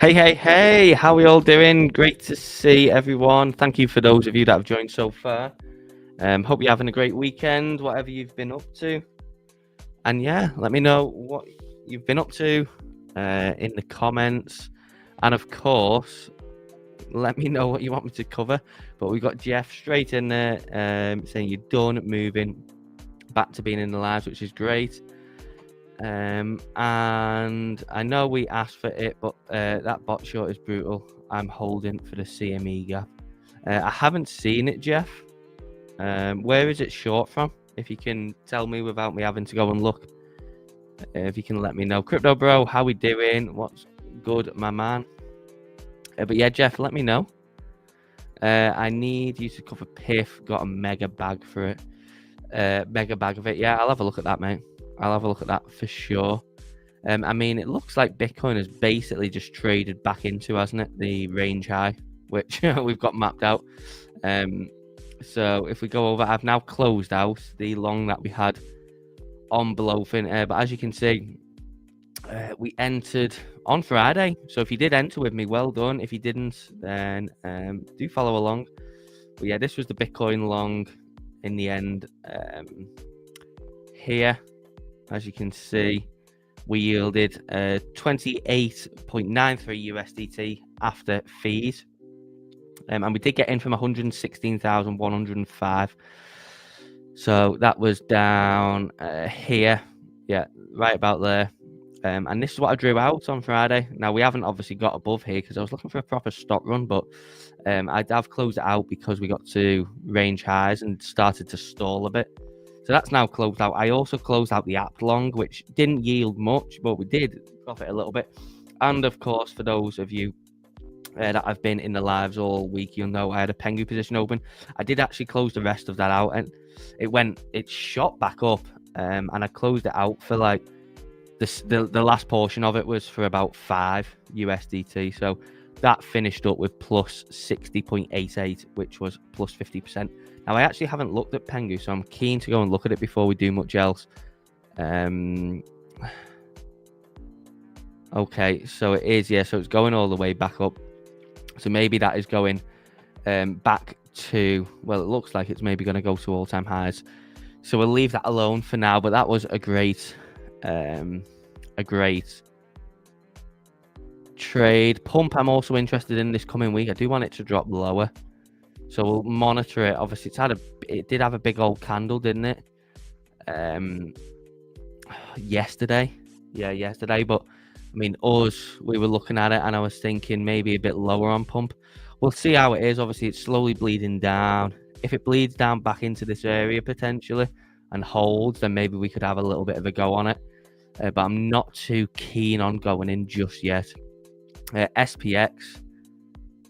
Hey, hey, hey, how are we all doing? Great to see everyone. Thank you for those of you that have joined so far. Hope you're having a great weekend, whatever you've been up to. And yeah, let me know what you've been up to in the comments. And of course, let me know what you want me to cover. But we've got Jeff straight in there saying you're done moving back to being in the lives, which is great. And I know we asked for it, but that bot short is brutal. I'm holding for the CME gap. I haven't seen it, Jeff. Where is it short from? If you can tell me without me having to go and look. If you can let me know. Crypto bro, how we doing? What's good, my man? But yeah, Jeff, let me know. I need you to cover PIF. Got a mega bag for it. Mega bag of it. Yeah, I'll have a look at that, mate. I'll have a look at that for sure. I mean, it looks like Bitcoin has basically just traded back into, hasn't it? The range high, which we've got mapped out. So if we go over, I've now closed out the long that we had on BLOFIN. But as you can see, we entered on Friday. So if you did enter with me, well done. If you didn't, then do follow along. But yeah, this was the Bitcoin long in the end. Here, as you can see, we yielded 28.93 USDT after fees. And we did get in from 116,105. So that was down here. Yeah, right about there. And this is what I drew out on Friday. Now, we haven't obviously got above here because I was looking for a proper stop run, but I've closed it out because we got to range highs and started to stall a bit. So that's now closed out. I also closed out the app long, which didn't yield much, but we did profit a little bit. And of course, for those of you that I've been in the lives all week, you'll know I had a Pengu position open. I did actually close the rest of that out, and it shot back up, and I closed it out for like the last portion of it was for about 5 USDT. So that finished up with plus 60.88, which was plus 50%. Now, I actually haven't looked at Pengu, so I'm keen to go and look at it before we do much else. Okay, so it is, yeah, so it's going all the way back up. So maybe that is going back to, well, it looks like it's maybe going to go to all-time highs. So we'll leave that alone for now, but that was a great trade. Pump, I'm also interested in this coming week. I do want it to drop lower, so we'll monitor it. Obviously, it did have a big old candle, didn't it? Yesterday, but I mean, we were looking at it and I was thinking maybe a bit lower on pump. We'll see how it is. Obviously, it's slowly bleeding down. If it bleeds down back into this area potentially and holds, then maybe we could have a little bit of a go on it. But I'm not too keen on going in just yet. SPX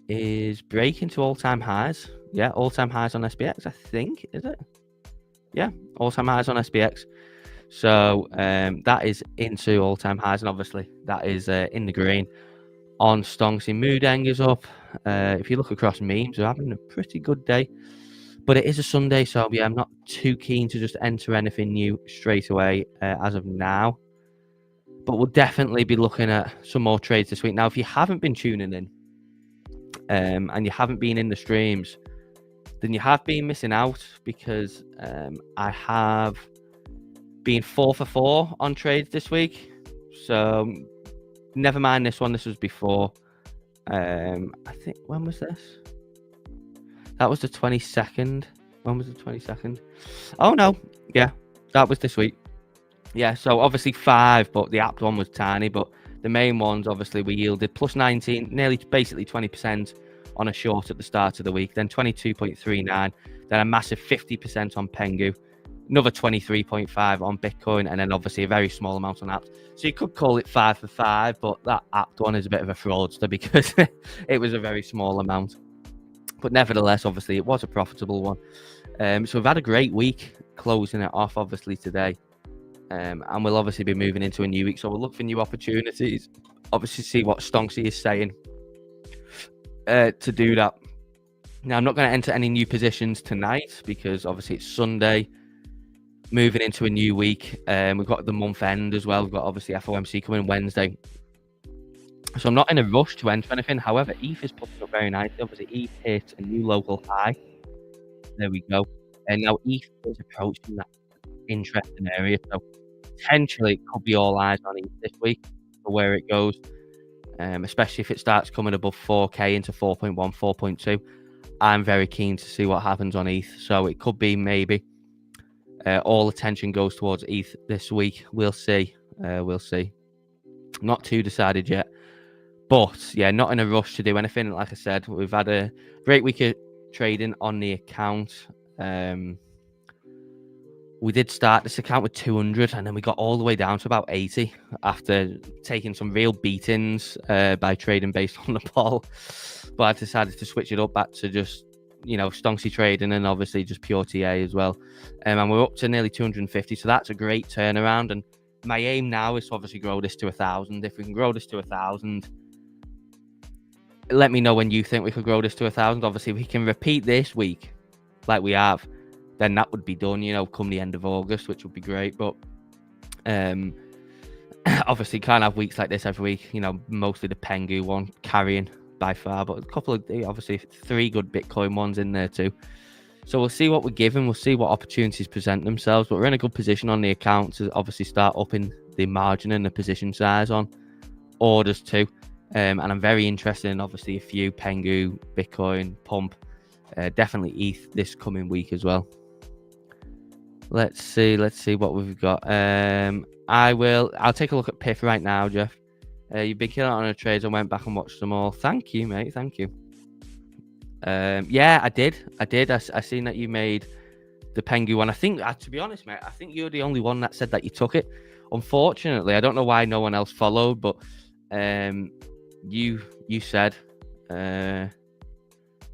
is breaking to all-time highs. Yeah, all-time highs on SPX, I think, is it? Yeah, all-time highs on SPX. So that is into all-time highs, and obviously that is in the green. On Stonksy, Moodeng is up. If you look across memes, they're having a pretty good day. But it is a Sunday, so yeah, I'm not too keen to just enter anything new straight away as of now. But we'll definitely be looking at some more trades this week. Now, if you haven't been tuning in and you haven't been in the streams, then you have been missing out, because I have been 4 for 4 on trades this week. So never mind this one. This was before. I think, when was this? That was the 22nd. When was the 22nd? Oh, no. Yeah, that was this week. Yeah, so obviously 5, but the app one was tiny. But the main ones, obviously, we yielded plus 19, nearly basically 20% on a short at the start of the week. Then 22.39. Then a massive 50% on Pengu. Another 23.5 on Bitcoin. And then obviously a very small amount on apps. So you could call it 5 for 5. But that app one is a bit of a fraudster because it was a very small amount. But nevertheless, obviously, it was a profitable one. So we've had a great week closing it off, obviously, today. And we'll obviously be moving into a new week. So we'll look for new opportunities. Obviously, see what Stonksy is saying to do that. Now, I'm not going to enter any new positions tonight because obviously it's Sunday. Moving into a new week. We've got the month end as well. We've got obviously FOMC coming Wednesday. So I'm not in a rush to enter anything. However, ETH is putting up very nicely. Obviously, ETH hit a new local high. There we go. And now ETH is approaching that interesting area. So potentially it could be all eyes on ETH this week for where it goes. Especially if it starts coming above 4K into 4.1, 4.2. I'm very keen to see what happens on ETH. So it could be maybe all attention goes towards ETH this week. We'll see. Not too decided yet. But yeah, not in a rush to do anything. Like I said, we've had a great week of trading on the account. We did start this account with 200 and then we got all the way down to about 80 after taking some real beatings by trading based on the poll. But I decided to switch it up back to just, Stonksy trading and obviously just pure TA as well. And we're up to nearly 250. So that's a great turnaround. And my aim now is to obviously grow this to 1,000. If we can grow this to 1,000, let me know when you think we could grow this to 1,000. Obviously, if we can repeat this week like we have, then that would be done, come the end of August, which would be great. But obviously, can't have weeks like this every week. Mostly the Pengu one carrying by far, but a couple of, obviously 3 good Bitcoin ones in there too. So we'll see what we're given. We'll see what opportunities present themselves. But we're in a good position on the account to obviously start upping the margin and the position size on orders too. And I'm very interested in obviously a few Pengu, Bitcoin, Pump, definitely ETH this coming week as well. Let's see what we've got. I'll take a look at PIF right now, Jeff. You've been killing it on the trades. I went back and watched them all. Thank you, mate. Thank you. Yeah, I did. I seen that you made the Pengu one. I think, to be honest, mate, I think you're the only one that said that you took it. Unfortunately, I don't know why no one else followed, but you said,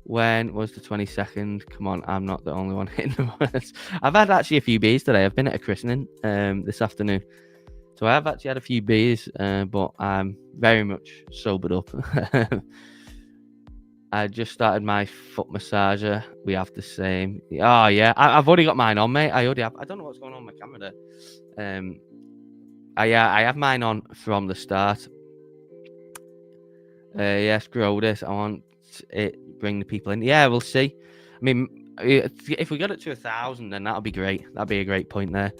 when was the 22nd? Come on, I'm not the only one hitting the words. I've had actually a few beers today. I've been at a christening this afternoon. So I have actually had a few beers, but I'm very much sobered up. I just started my foot massager. We have the same. Oh, yeah. I've already got mine on, mate. I don't know what's going on with my camera there. I have mine on from the start. Yes, grow this. I want it. Bring the people in. Yeah, we'll see. I mean, if we got it to 1,000, then that'll be great. That'll be a great point there.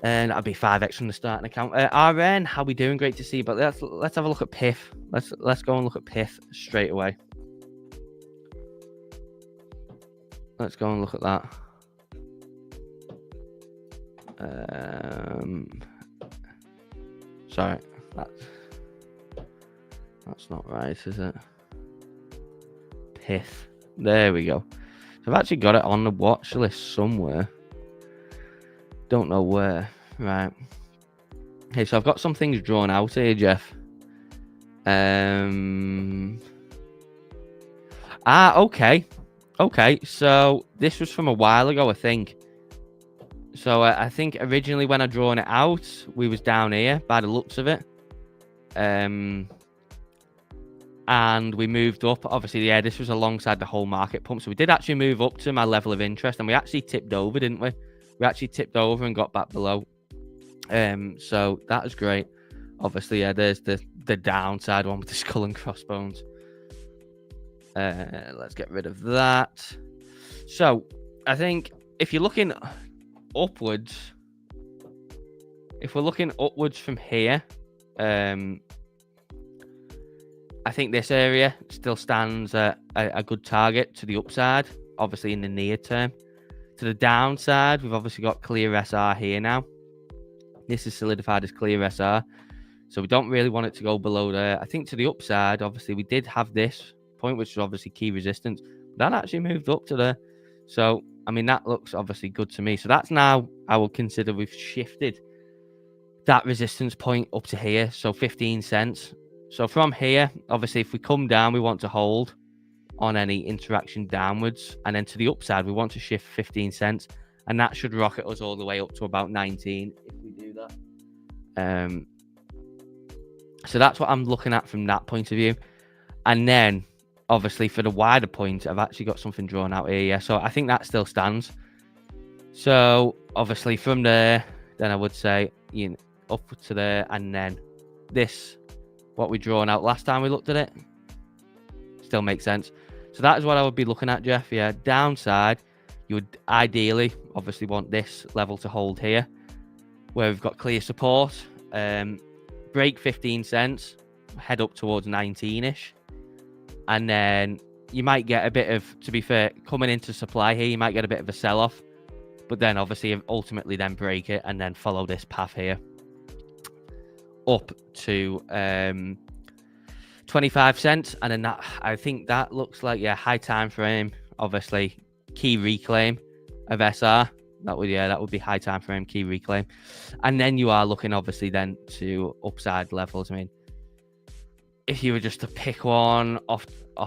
And that'll be 5x from the starting account. RN, how we doing? Great to see you. But let's have a look at PIF. Let's go and look at PIF straight away. Let's go and look at that. Sorry, that's not right, is it? PIF. There we go. So I've actually got it on the watch list somewhere. Don't know where. Right. Okay, so I've got some things drawn out here, Jeff. Okay, so this was from a while ago, I think. So I think originally when I drawn it out, we was down here by the looks of it. And we moved up. Obviously, yeah, this was alongside the whole market pump. So we did actually move up to my level of interest, and we actually tipped over, didn't we? We actually tipped over and got back below. So that was great. Obviously, yeah, there's the downside one with the skull and crossbones. Let's get rid of that. So I think if you're looking upwards, if we're looking upwards from here, I think this area still stands a good target to the upside, obviously in the near term. To the downside, we've obviously got clear SR here now. This is solidified as clear SR. So we don't really want it to go below there. I think to the upside, obviously, we did have this point, which is obviously key resistance. That actually moved up to there. So, I mean, that looks obviously good to me. So that's now, I would consider we've shifted that resistance point up to here. So 15 cents. So from here, obviously, if we come down, we want to hold on any interaction downwards. And then to the upside, we want to shift 15 cents. And that should rocket us all the way up to about 19 if we do that. So that's what I'm looking at from that point of view. And then, obviously, for the wider point, I've actually got something drawn out here. Yeah, so I think that still stands. So, obviously, from there, then I would say, you know, up to there, and then this, what we drawn out last time we looked at it, still makes sense. So that is what I would be looking at, Jeff. Yeah, downside, you would ideally, obviously, want this level to hold here, where we've got clear support. Break 15 cents, head up towards 19-ish. And then you might get a bit of, to be fair, coming into supply here, you might get a bit of a sell-off. But then, obviously, ultimately then break it and then follow this path here up to 25 cents. And then that, I think that looks like, yeah, high time frame, obviously, key reclaim of SR. That would be high time frame, key reclaim. And then you are looking, obviously, then to upside levels. I mean, if you were just to pick one off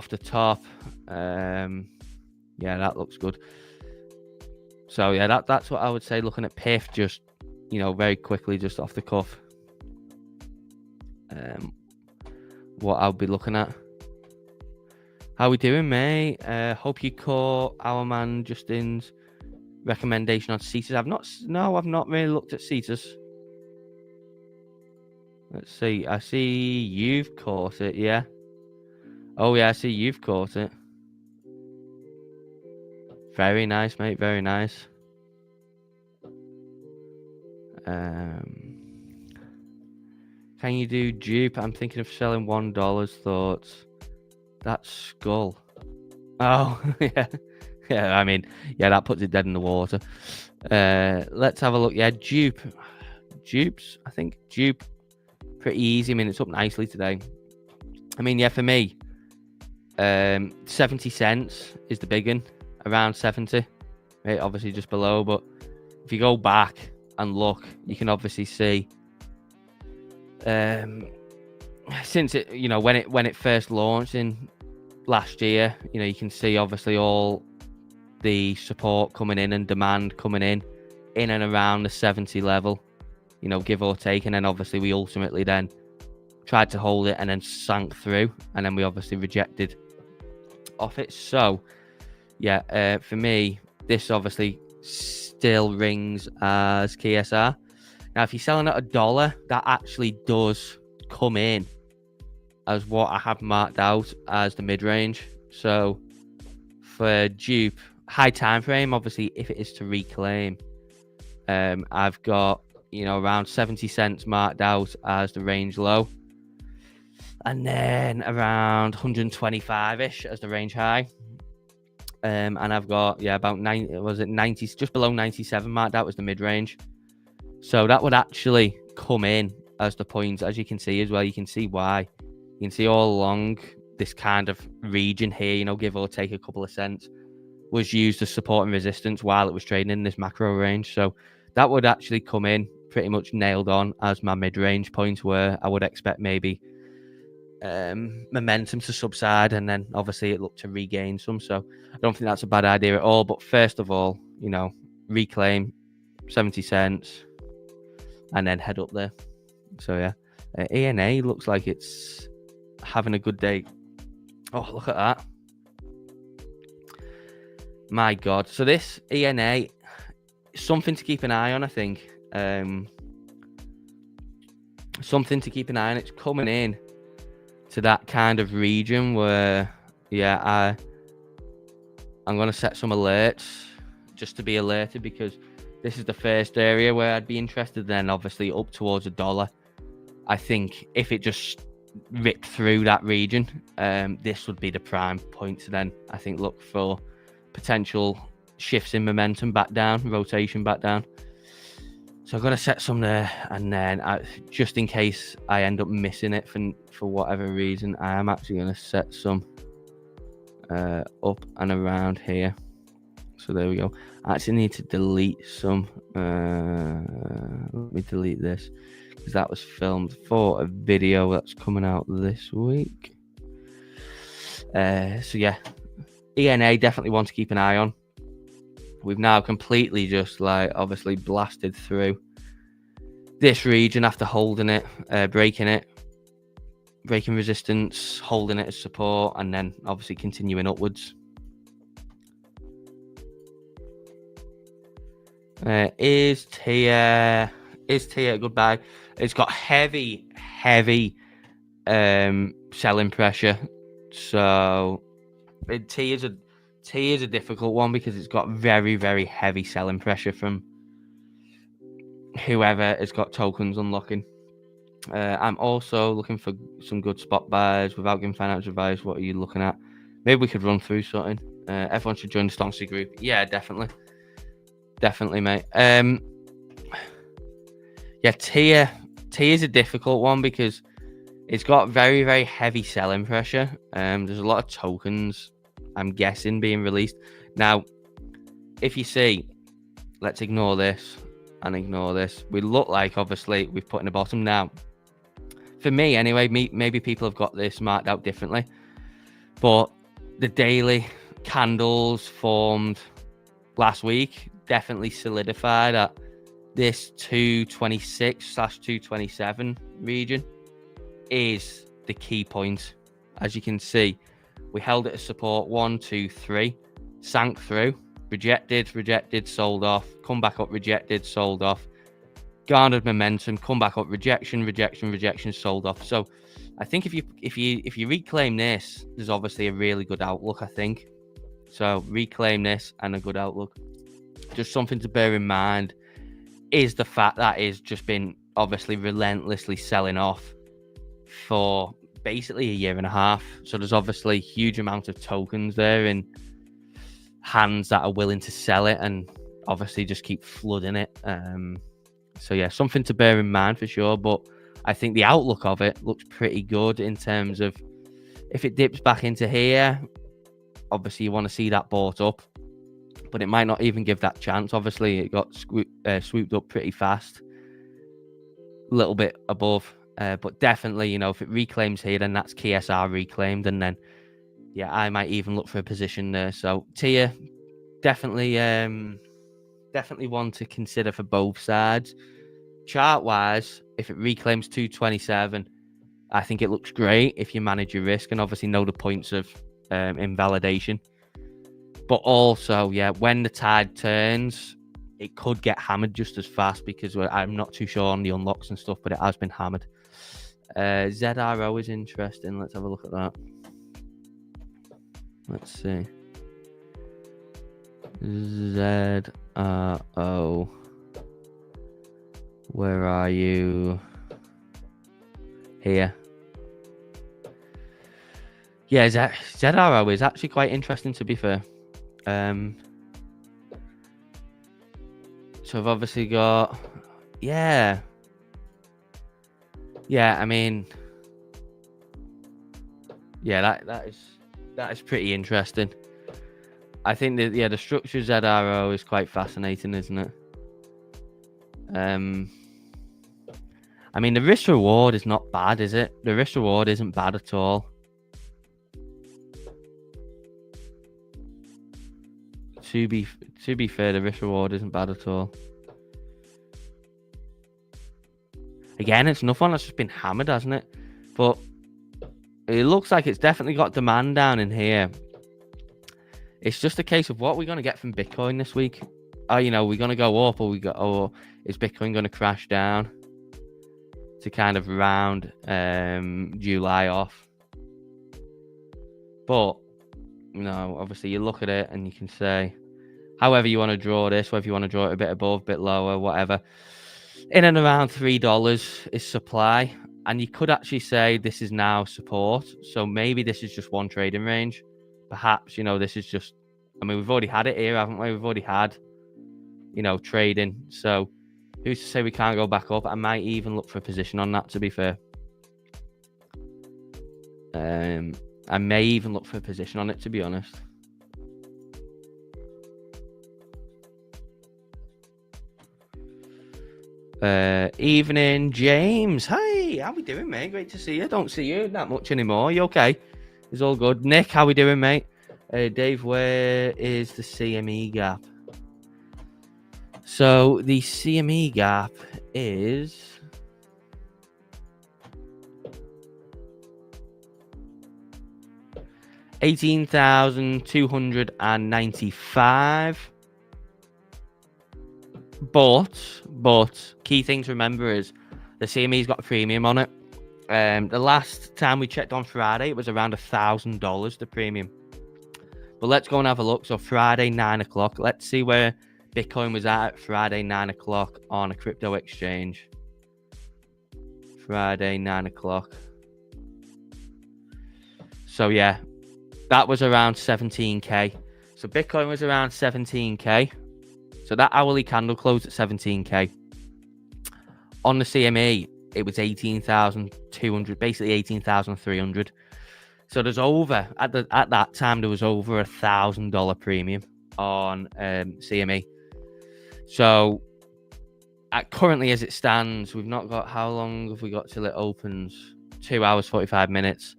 the top, yeah, that looks good. So yeah, that's what I would say. Looking at PIF, just, you know, very quickly, just off the cuff, what I'll be looking at. How we doing, mate? Hope you caught our man Justin's recommendation on Cetus. I've not really looked at Cetus. Let's see. I see you've caught it, yeah. Oh yeah, I see you've caught it. Very nice, mate. Very nice. Can you do dupe? I'm thinking of selling $1. Thoughts? That's skull. Oh yeah, yeah. I mean, yeah, that puts it dead in the water. Let's have a look. Yeah, dupes. I think dupe pretty easy. I mean, it's up nicely today. I mean, yeah, for me, 70 cents is the big one, around 70. Right, obviously just below, but if you go back and look, you can obviously see since it, when it first launched in last year, you can see obviously all the support coming in and demand coming in and around the 70 level, give or take. And then obviously we ultimately then tried to hold it and then sank through, and then we obviously rejected off it. So yeah, for me, this obviously still rings as KSR. Now, if you're selling at $1, that actually does come in as what I have marked out as the mid-range. So for dupe, high time frame, obviously, if it is to reclaim, I've got, around 70 cents marked out as the range low. And then around 125-ish as the range high. And I've got, about 90, just below 97 marked out as the mid-range. So that would actually come in as the point, as you can see as well. You can see why. You can see all along this kind of region here, give or take a couple of cents, was used as support and resistance while it was trading in this macro range. So that would actually come in pretty much nailed on as my mid-range point, where I would expect maybe momentum to subside, and then obviously it looked to regain some. So I don't think that's a bad idea at all. But first of all, reclaim 70 cents and then head up there. So yeah, ENA looks like it's having a good day. Oh, look at that. My God. So this ENA, something to keep an eye on, I think. Something to keep an eye on. It's coming in to that kind of region where, I'm going to set some alerts just to be alerted, because this is the first area where I'd be interested. Then obviously up towards $1. I think if it just ripped through that region, this would be the prime point to then, I think, look for potential shifts in momentum back down, rotation back down. So I'm going to set some there, and then just in case I end up missing it for whatever reason, I am actually going to set some up and around here. So there we go. I actually need to delete some. Let me delete this, because that was filmed for a video that's coming out this week. So yeah, ENA definitely want to keep an eye on. We've now completely just obviously blasted through this region after holding it, breaking resistance, holding it as support, and then obviously continuing upwards. Is Tia a good buy? It's got heavy selling pressure. So Tia is a difficult one, because it's got very, very heavy selling pressure from whoever has got tokens unlocking. I'm also looking for some good spot buys without giving financial advice. What are you looking at? Maybe we could run through something. Everyone should join the Stonksy group. Yeah, definitely, mate. Yeah, Tia is a difficult one, because it's got very, very heavy selling pressure. There's a lot of tokens, I'm guessing, being released. Now, if you see, let's ignore this and ignore this. We look like, obviously, we've put in the bottom. Now, for me anyway, maybe people have got this marked out differently, but the daily candles formed last week definitely solidified at this 226/227 region is the key point. As you can see, we held it as support 1, 2, 3, sank through, rejected, sold off, come back up, rejected, sold off, garnered momentum, come back up, rejection, sold off. So I think if you reclaim this, there's obviously a really good outlook, I think. So reclaim this and a good outlook. Just something to bear in mind is the fact that it's just been obviously relentlessly selling off for basically a year and a half. So there's obviously a huge amount of tokens there and hands that are willing to sell it and obviously just keep flooding it. So yeah, something to bear in mind for sure. But I think the outlook of it looks pretty good in terms of if it dips back into here, obviously you want to see that bought up, but it might not even give that chance. Obviously it got swooped up pretty fast, a little bit above, but definitely, if it reclaims here, then that's KSR reclaimed, and then yeah, I might even look for a position there. So tier, definitely one to consider for both sides. Chart wise, if it reclaims 227, I think it looks great if you manage your risk and obviously know the points of invalidation. But also, yeah, when the tide turns, it could get hammered just as fast because I'm not too sure on the unlocks and stuff, but it has been hammered. ZRO is interesting. Let's have a look at that. Let's see. ZRO. Where are you? Here. Yeah, ZRO is actually quite interesting, to be fair. So I've obviously got, yeah, I mean, yeah, that is pretty interesting. I think that, yeah, the structure ZRO is quite fascinating, isn't it? I mean, the risk reward is not bad, is it? The risk reward isn't bad at all. To be fair, the risk reward isn't bad at all. Again, it's nothing that's just been hammered, hasn't it? But it looks like it's definitely got demand down in here. It's just a case of what we're going to get from Bitcoin this week. We're going to go up, or is Bitcoin going to crash down to kind of round July off? But obviously you look at it and you can say, however you want to draw this, whether you want to draw it a bit above, a bit lower, whatever, in and around $3 is supply. And you could actually say this is now support. So maybe this is just one trading range. Perhaps, this is just, we've already had it here, haven't we? We've already had, trading. So who's to say we can't go back up? I might even look for a position on that, to be fair. I may even look for a position on it, to be honest. Evening, James. Hey, how we doing, mate? Great to see you. Don't see you that much anymore. You okay? It's all good. Nick, how we doing, mate? Dave, where is the CME gap? So the CME gap is $18,295. But key thing to remember is the CME's got a premium on it. The last time we checked on Friday, it was around $1,000, the premium. But let's go and have a look. So Friday, 9 o'clock. Let's see where Bitcoin was at Friday, 9 o'clock on a crypto exchange. Friday, 9 o'clock. So yeah, that was around 17K. So Bitcoin was around 17K. So that hourly candle closed at 17K. On the CME, it was 18,200, basically 18,300. So there's over, at that time, there was over $1,000 premium on CME. So currently as it stands, we've not got, how long have we got till it opens? 2 hours, 45 minutes.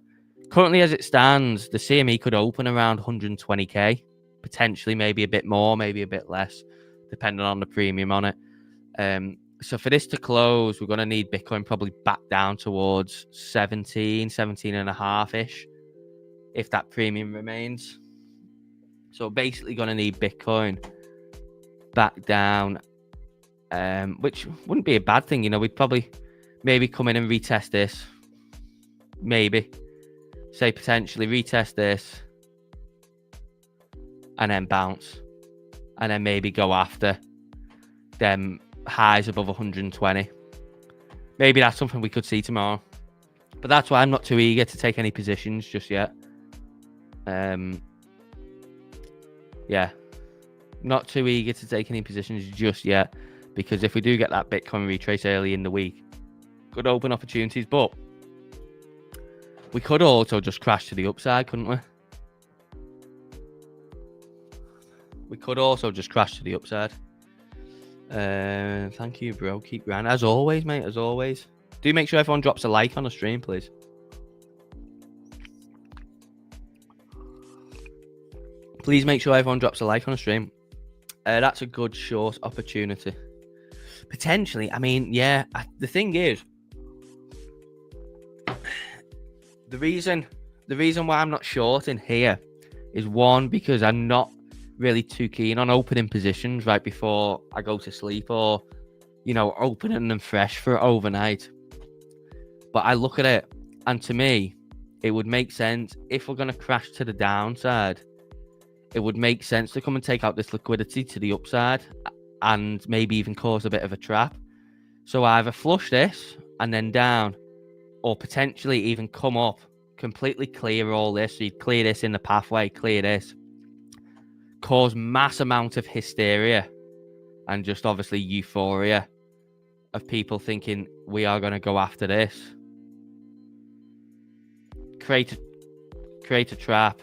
Currently as it stands, the CME could open around 120K, potentially maybe a bit more, maybe a bit less, depending on the premium on it. So for this to close, we're going to need Bitcoin probably back down towards 17 and a half-ish, if that premium remains. So basically going to need Bitcoin back down, which wouldn't be a bad thing. We'd probably maybe come in and retest this. maybe. Say potentially retest this and then bounce. And then maybe go after them highs above 120. Maybe that's something we could see tomorrow. But that's why I'm not too eager to take any positions just yet. Yeah. Not too eager to take any positions just yet. Because if we do get that Bitcoin retrace early in the week, could open opportunities. But we could also just crash to the upside, couldn't we? We could also just crash to the upside. Thank you, bro. Keep grinding. As always, mate. As always. Do make sure everyone drops a like on the stream, please. Please make sure everyone drops a like on the stream. That's a good short opportunity. Potentially. I mean, yeah. The thing is, the reason why I'm not short in here is one, because I'm not really too keen on opening positions right before I go to sleep, or, you know, opening them fresh for overnight. But I look at it, and to me, it would make sense if we're going to crash to the downside. It would make sense to come and take out this liquidity to the upside and maybe even cause a bit of a trap. So either flush this and then down, or potentially even come up, completely clear all this. So you clear this in the pathway, clear this, cause mass amount of hysteria and just obviously euphoria of people thinking we are going to go after this. Create a trap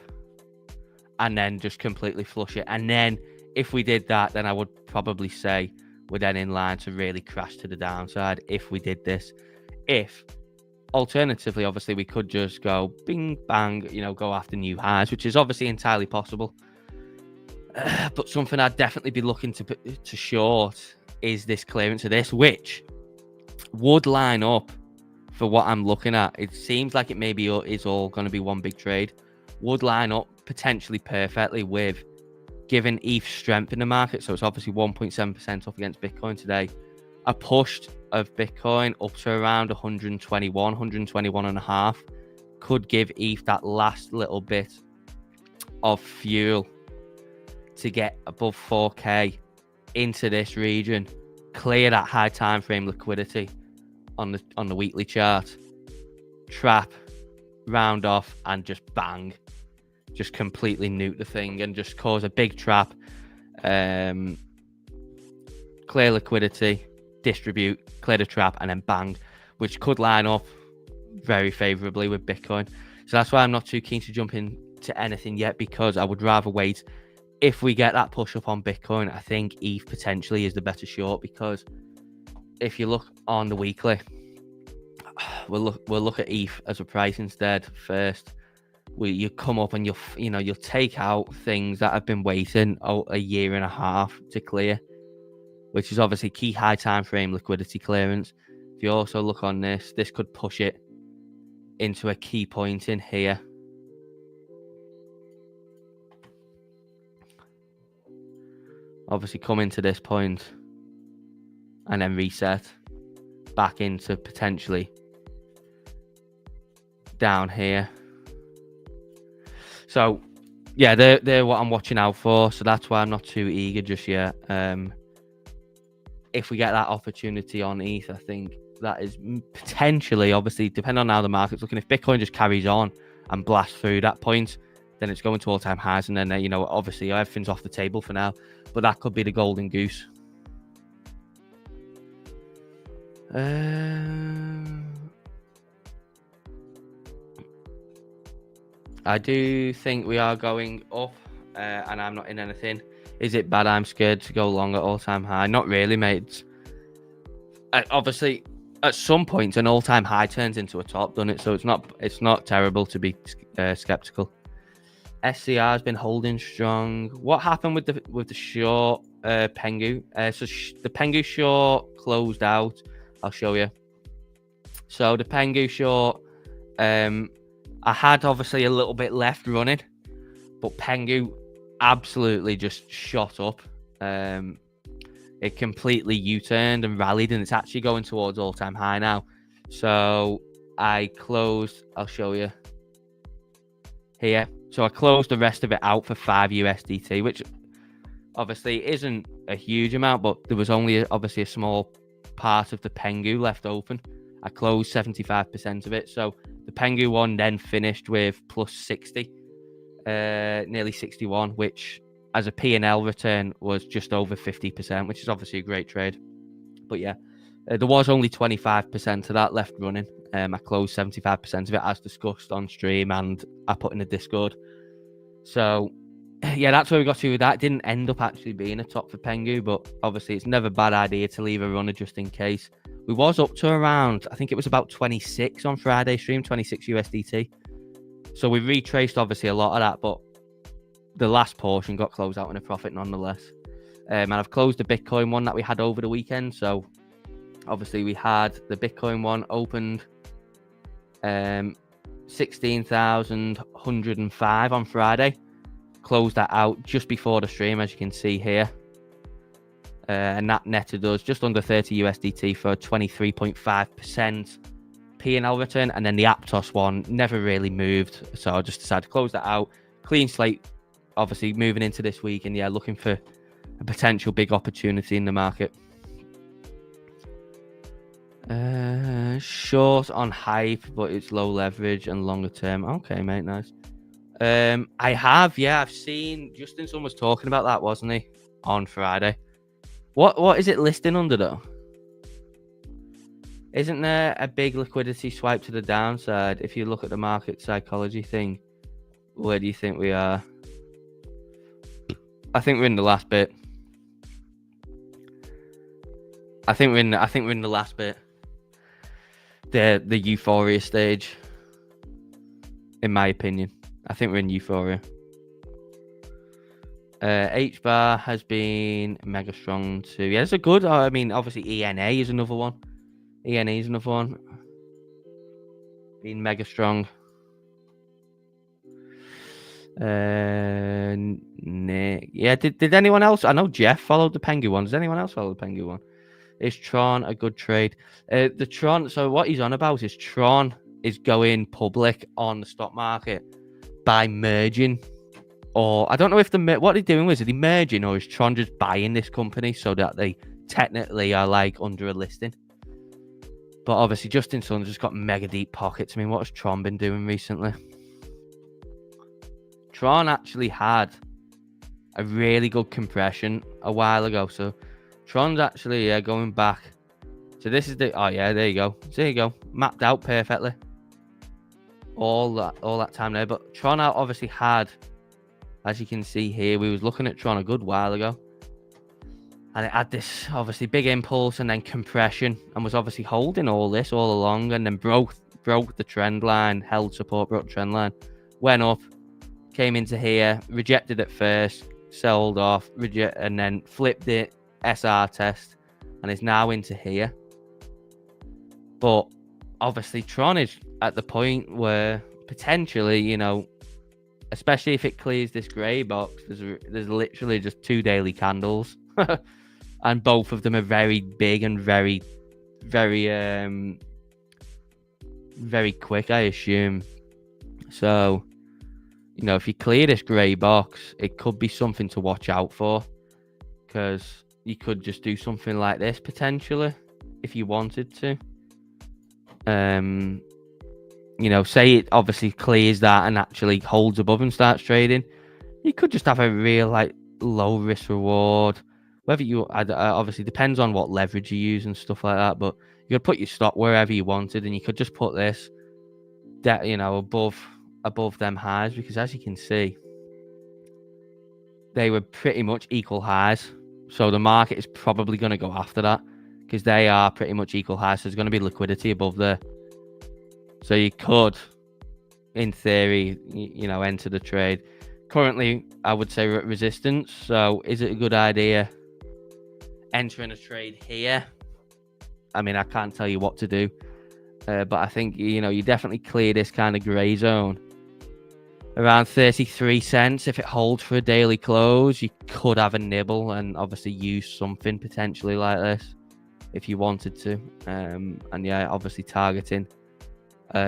and then just completely flush it. And then if we did that, then I would probably say we're then in line to really crash to the downside if we did this. If alternatively, obviously, we could just go bing bang, you know, go after new highs, which is obviously entirely possible. But something I'd definitely be looking to short is this clearance of this, which would line up for what I'm looking at. It seems like it maybe is all going to be one big trade. Would line up potentially perfectly with given ETH strength in the market. So it's obviously 1.7% off against Bitcoin today. A push of Bitcoin up to around 121 and a half could give ETH that last little bit of fuel to get above 4K into this region, clear that high time frame liquidity on the weekly chart, trap, round off, and just bang, just completely nuke the thing and just cause a big trap, clear liquidity, distribute, clear the trap, and then bang, which could line up very favorably with Bitcoin. So that's why I'm not too keen to jump into anything yet, because I would rather wait. If we get that push up on Bitcoin, I think ETH potentially is the better short, because if you look on the weekly, we'll look at ETH as a price instead first. You come up and you'll take out things that have been waiting a year and a half to clear, which is obviously key high time frame liquidity clearance. If you also look on this could push it into a key point in here. Obviously come into this point and then reset back into potentially down here. So yeah, they're what I'm watching out for. So that's why I'm not too eager just yet. If we get that opportunity on ETH, I think that is potentially, obviously, depending on how the market's looking. If Bitcoin just carries on and blasts through that point, then it's going to all-time highs, and then obviously everything's off the table for now. But that could be the golden goose. I do think we are going up, and I'm not in anything. Is it bad? I'm scared to go long at all-time high. Not really, mate. Obviously, at some point, an all-time high turns into a top, doesn't it? So it's not terrible to be skeptical. SCR has been holding strong. What happened with the short Pengu? So the Pengu short closed out. I'll show you. So the Pengu short, I had obviously a little bit left running, but Pengu absolutely just shot up. It completely U-turned and rallied, and it's actually going towards all-time high now. So I closed, I'll show you here. So I closed the rest of it out for 5 USDT, which obviously isn't a huge amount, but there was only obviously a small part of the Pengu left open. I closed 75% of it. So the Pengu one then finished with plus 60, nearly 61, which as a P&L return was just over 50%, which is obviously a great trade. But yeah, there was only 25% of that left running. I closed 75% of it as discussed on stream, and I put in a Discord. So yeah, that's where we got to with that. It didn't end up actually being a top for Pengu, but obviously it's never a bad idea to leave a runner just in case. We was up to around, I think it was about 26 on Friday stream, 26 USDT. So we retraced obviously a lot of that, but the last portion got closed out in a profit nonetheless. And I've closed the Bitcoin one that we had over the weekend. So obviously we had the Bitcoin one opened 16,105 on Friday. Closed that out just before the stream, as you can see here. And that netted us just under 30 USDT for 23.5% P&L return. And then the Aptos one never really moved. So I just decided to close that out. Clean slate, obviously moving into this week. And yeah, looking for a potential big opportunity in the market. Short on hype, but it's low leverage and longer term. Okay, mate, nice. I've seen Justin was talking about that, wasn't he, on Friday? What is it listing under though? Isn't there a big liquidity swipe to the downside? If you look at the market psychology thing, where do you think we are? I think we're in the last bit. I think we're in the last bit. The euphoria stage, in my opinion. I think we're in euphoria. H-bar has been mega strong too. Yeah, it's a good. I mean, obviously ENA is another one. ENA is another one. Been mega strong. Nick. Yeah, did anyone else? I know Jeff followed the Pengu one. Does anyone else follow the Pengu one? Is Tron a good trade? The Tron. So what he's on about is Tron is going public on the stock market by merging, or I don't know if what they're doing is, are they merging, or is Tron just buying this company so that they technically are like under a listing? But obviously Justin Sun's just got mega deep pockets. I mean, what has Tron been doing recently? Tron actually had a really good compression a while ago. So Tron's actually going back. So this is the, oh yeah, there you go. There you go. Mapped out perfectly. All that time there. But Tron obviously had, as you can see here, we was looking at Tron a good while ago. And it had this obviously big impulse and then compression, and was obviously holding all this all along, and then broke the trend line, held support, broke trend line, went up, came into here, rejected it first, sold off, and then flipped it, SR test, and is now into here. But obviously Tron is at the point where potentially, you know, especially if it clears this grey box, there's literally just 2 daily candles. And both of them are very big and very, very, very quick, I assume. So, you know, if you clear this grey box, it could be something to watch out for, because you could just do something like this potentially if you wanted to. You know, say it obviously clears that and actually holds above and starts trading. You could just have a real like low risk reward. Whether you obviously depends on what leverage you use and stuff like that, but you could put your stop wherever you wanted, and you could just put this, you know, above them highs, because as you can see, they were pretty much equal highs. So the market is probably going to go after that, because they are pretty much equal highs. So there's going to be liquidity above there. So you could, in theory, you know, enter the trade. Currently, I would say we're at resistance. So is it a good idea entering a trade here? I mean, I can't tell you what to do. But I think, you know, you definitely clear this kind of grey zone. Around 33 cents. If it holds for a daily close, you could have a nibble and obviously use something potentially like this if you wanted to. And yeah, obviously targeting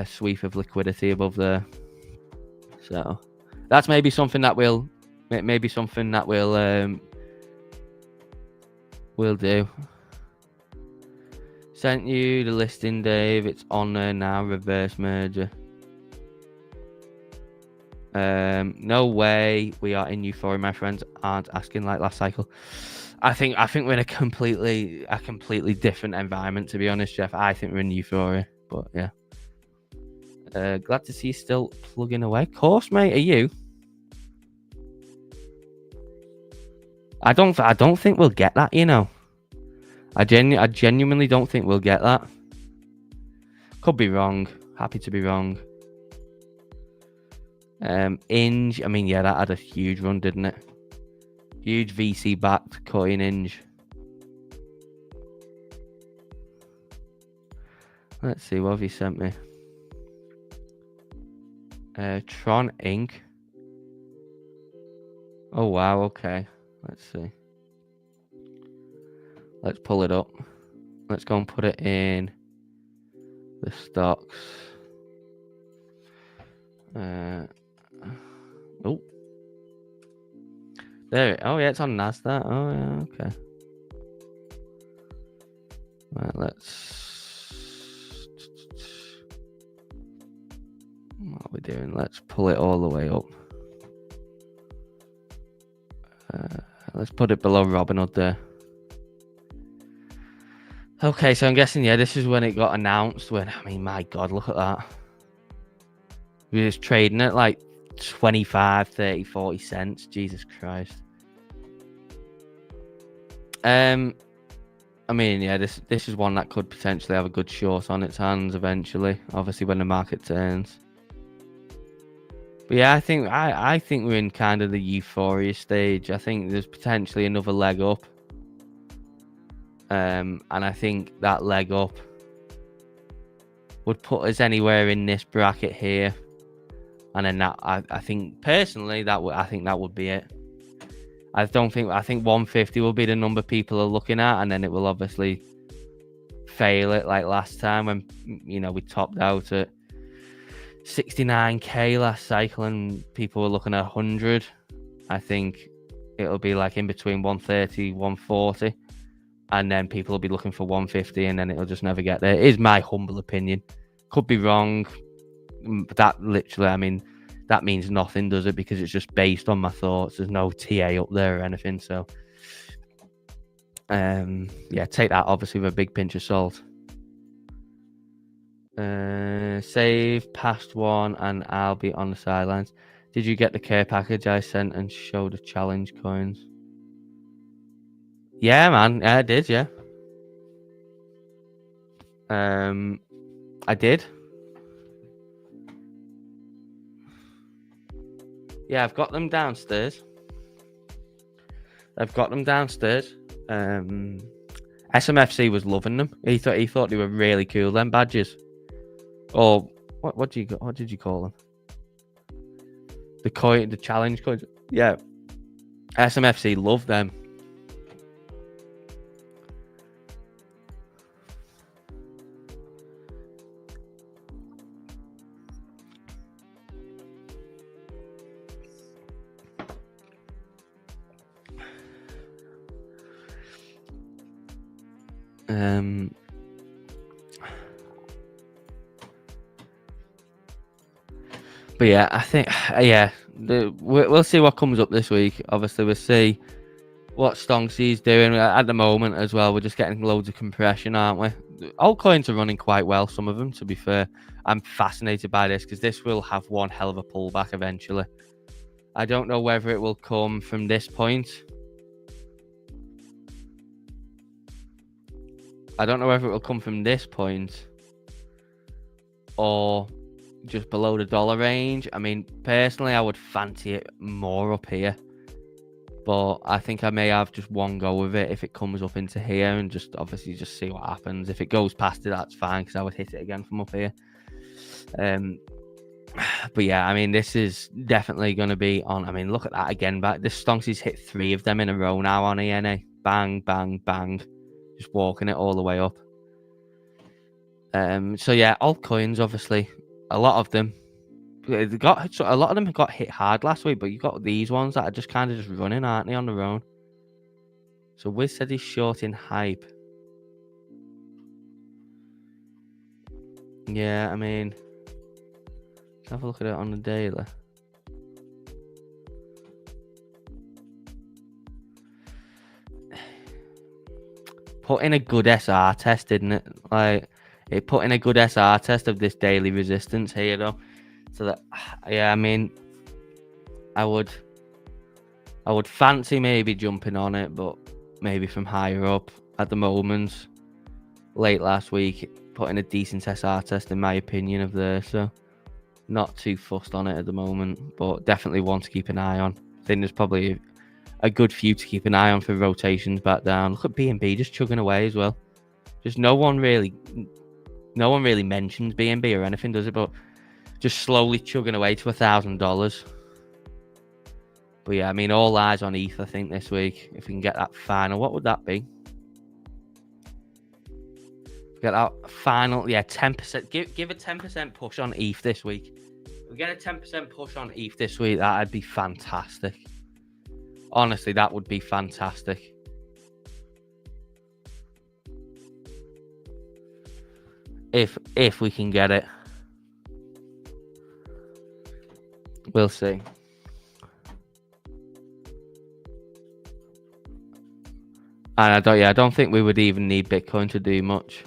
sweep of liquidity above there. So that's maybe something that we'll do. Sent you the listing, Dave. It's on there now. Reverse merger. No way we are in euphoria. My friends aren't asking like last cycle. I think we're in a completely different environment, to be honest, Jeff. I think we're in euphoria, but yeah. Glad to see you still plugging away. Of course, mate. Are you? I don't think we'll get that. You know, I genuinely don't think we'll get that. Could be wrong. Happy to be wrong. Inge. I mean, yeah, that had a huge run, didn't it? Huge VC backed coin Inge. Let's see, what have you sent me? Tron Inc. Oh wow, okay. Let's see. Let's pull it up. Let's go and put it in the stocks. Oh. There. Oh yeah, it's on NASDAQ. Oh yeah, okay. Right, what are we doing? Let's pull it all the way up. Let's put it below Robinhood there. Okay, so I'm guessing, yeah, this is when it got announced. I mean, my God, look at that. We're just trading at like 25, 30, 40 cents. Jesus Christ. I mean, yeah, this is one that could potentially have a good short on its hands eventually, obviously when the market turns. But yeah, I think we're in kind of the euphoria stage. I think there's potentially another leg up. And I think that leg up would put us anywhere in this bracket here. And then that, I think personally that would be it. I think 150 will be the number people are looking at, and then it will obviously fail it like last time when, you know, we topped out at 69k last cycle and people were looking at 100. I think it'll be like in between 130, 140, and then people will be looking for 150, and then it'll just never get there. It is my humble opinion. Could be wrong, but that literally, I mean, that means nothing, does it? Because it's just based on my thoughts. There's no TA up there or anything. So, yeah, take that obviously with a big pinch of salt. Save past one and I'll be on the sidelines. Did you get the care package I sent and show the challenge coins? Yeah, man. Yeah, I did, yeah. I did. Yeah, I've got them downstairs. SMFC was loving them. He thought they were really cool, them badges. Or what did you call them? The challenge coins. Yeah. SMFC loved them. But yeah, I think we'll see what comes up this week. Obviously, we'll see what Stonksy's doing at the moment as well. We're just getting loads of compression, aren't we? Altcoins are running quite well, some of them, to be fair. I'm fascinated by this because this will have one hell of a pullback eventually. I don't know whether it will come from this point. Or just below the dollar range. I mean, personally, I would fancy it more up here. But I think I may have just one go with it if it comes up into here and just obviously just see what happens. If it goes past it, that's fine because I would hit it again from up here. But yeah, I mean, this is definitely going to be on. I mean, look at that again. This Stonksy's hit 3 of them in a row now on ENA. Bang, bang, bang. Just walking it all the way up. So yeah, altcoins, obviously, a lot of them. A lot of them got hit hard last week, but you got these ones that are just kind of just running, aren't they, on their own? So Wiz said he's short in hype. Yeah, I mean, let's have a look at it on the daily. Put in a good SR test, didn't it? Like, it put in a good SR test of this daily resistance here, though. So that, yeah, I mean, I would fancy maybe jumping on it, but maybe from higher up at the moment. Late last week, put in a decent SR test, in my opinion, of there. So not too fussed on it at the moment, but definitely one to keep an eye on. I think there's probably a good few to keep an eye on for rotations back down. Look at BNB just chugging away as well. Just no one really mentions BNB or anything, does it? But just slowly chugging away to $1,000. But yeah, I mean, all eyes on ETH, I think, this week. If we can get that final, what would that be? Get that final, yeah, 10%. Give a 10% push on ETH this week. If we get a 10% push on ETH this week, that'd be fantastic. Honestly, that would be fantastic. If we can get it. We'll see. And I don't think we would even need Bitcoin to do much.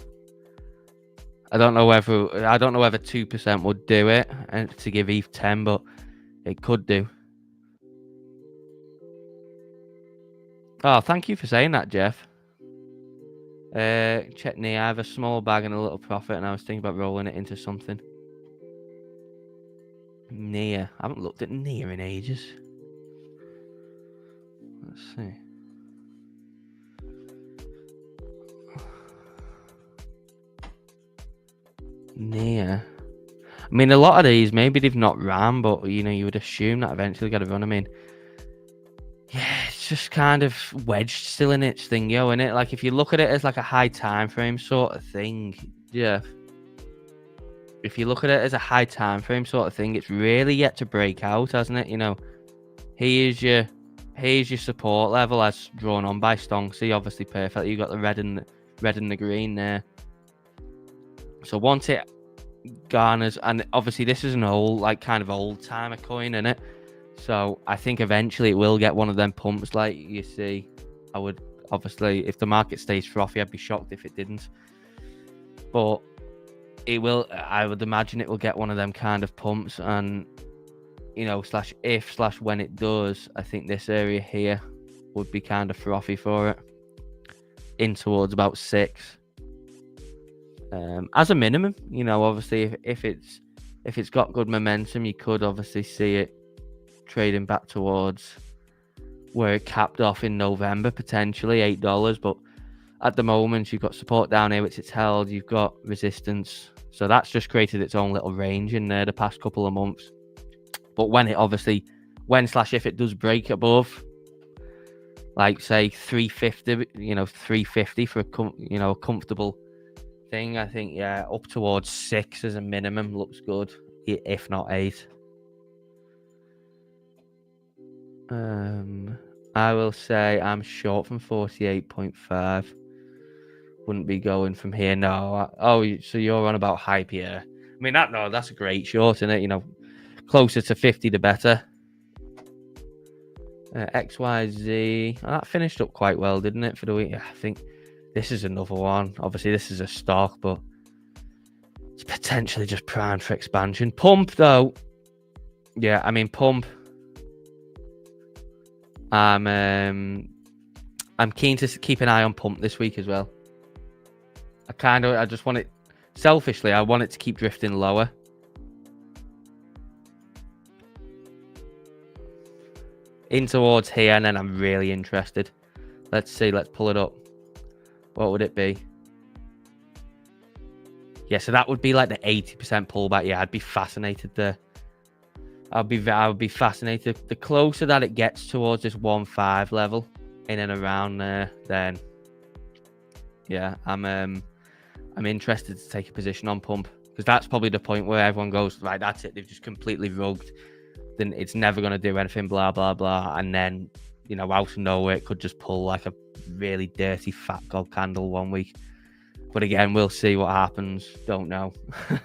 I don't know whether 2% would do it and to give ETH 10, but it could do. Oh, thank you for saying that, Jeff. Check Nia. I have a small bag and a little profit, and I was thinking about rolling it into something. Nia. I haven't looked at Nia in ages. Let's see. Nia. I mean, a lot of these, maybe they've not ran, but, you would assume that eventually got to run. I mean, yeah, it's just kind of wedged still in its thing, innit? Like, if you look at it as like a high time frame sort of thing, yeah. If you look at it as a high time frame sort of thing, it's really yet to break out, hasn't it? Here's your support level as drawn on by Stonksy, obviously perfect. You got the red and the green there. So once it garners, and obviously this is an old timer coin, innit? So I think eventually it will get one of them pumps like you see. I would, obviously, if the market stays frothy, I'd be shocked if it didn't. But it will, I would imagine it will get one of them kind of pumps, and when it does, I think this area here would be kind of frothy for it. In towards about 6. As a minimum, obviously if it's got good momentum, you could obviously see it trading back towards where it capped off in November, potentially $8. But at the moment, you've got support down here, which it's held. You've got resistance, so that's just created its own little range in there the past couple of months. But when if it does break above, like say 350, 350 for a comfortable thing, I think up towards 6 as a minimum looks good, if not 8. I will say I'm short from 48.5. Wouldn't be going from here. No. So you're on about hype here. I mean that's a great short, isn't it? Closer to 50 the better. XYZ. That finished up quite well, didn't it, for the week? I think this is another one. Obviously, this is a stock, but it's potentially just primed for expansion. Pump, though. Yeah, I mean, Pump. I'm keen to keep an eye on Pump this week as well. I just want it, selfishly, I want it to keep drifting lower. In towards here, and then I'm really interested. Let's see, let's pull it up. What would it be? Yeah, so that would be like the 80% pullback. Yeah, I'd be fascinated there. I would be fascinated. The closer that it gets towards this 1.5 level, in and around there, then yeah, I'm I'm interested to take a position on pump, because that's probably the point where everyone goes, right, that's it, they've just completely rugged, then it's never going to do anything, blah blah blah, and then, you know, out of nowhere it could just pull like a really dirty fat gold candle one week. But again, we'll see what happens. Don't know.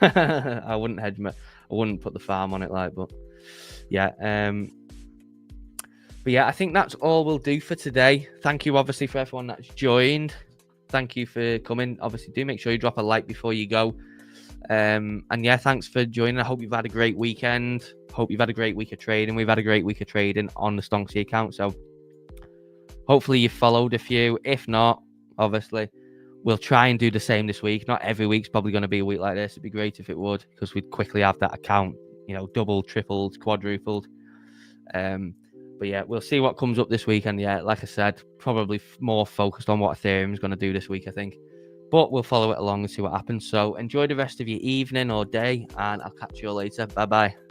I wouldn't put the farm on it, like, but yeah. But yeah, I think that's all we'll do for today. Thank you, obviously, for everyone that's joined. Thank you for coming. Obviously, do make sure you drop a like before you go. And yeah, thanks for joining. I hope you've had a great weekend. Hope you've had a great week of trading. We've had a great week of trading on the Stonksy account. So hopefully you've followed a few. If not, obviously, we'll try and do the same this week. Not every week's probably going to be a week like this. It'd be great if it would, because we'd quickly have that account, you know, doubled, tripled, quadrupled. But yeah, we'll see what comes up this week. And yeah, like I said, probably more focused on what Ethereum is going to do this week, I think. But we'll follow it along and see what happens. So enjoy the rest of your evening or day, and I'll catch you all later. Bye-bye.